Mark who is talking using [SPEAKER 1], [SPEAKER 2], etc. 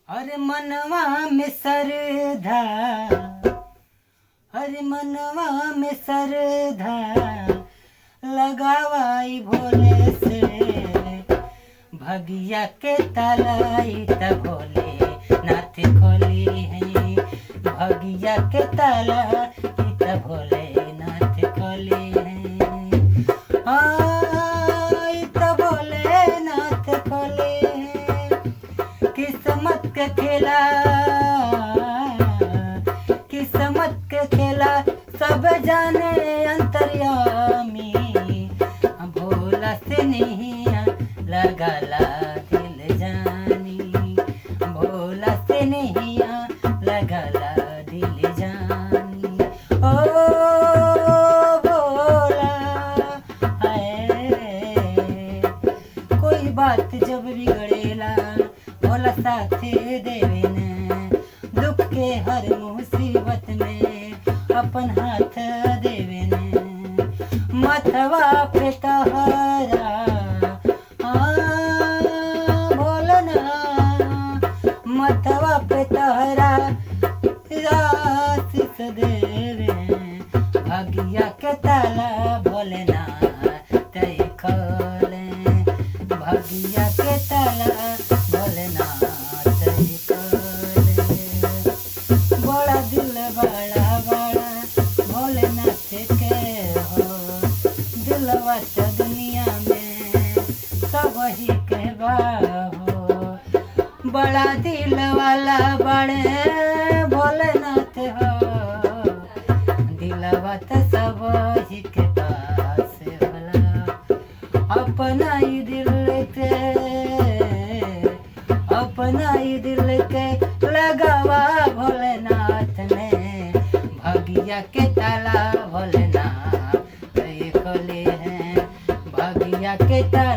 [SPEAKER 1] अरे मनवा में श्रद्धा, अरे मनवा में श्रद्धा लगावाई भोले से, भगिया के तलाई त भोले नाथ खोली है, भगिया के तला त भोले नाथ खोली है। त भोले नाथ खोली है, किस्मत के खेला, किस्मत के खेला सब जाने अंतर्यामी, भोला से नहीं लगाला दिल जानी, भोला से नहीं लगाला दिल जानी। ओ भोला है, कोई बात जब बिगड़ेला भोला साथ देवे ने, दुख के हर मुसीबत में अपन हाथ देवे ने, मथवा पे तहरा भोलना, मथवा पे तहरा आशीष देवे, भगिया के ताला भोलना तय खोले, भगिया के ताला भोलना तय खोले। बड़ा दिल बड़ा बड़ा भोलेनाथ के हो, दिलवा त दुनिया में सब ही के हो, बड़ा दिल वाला बड़े भोलेनाथ हो, दिलवा त सब ही के पास होला, अपना ही दिल के, अपना ही दिल के लगावा भोलेनाथ ने, भगिया के ताला भोलेनाथ खोले हैं, भगिया के ताला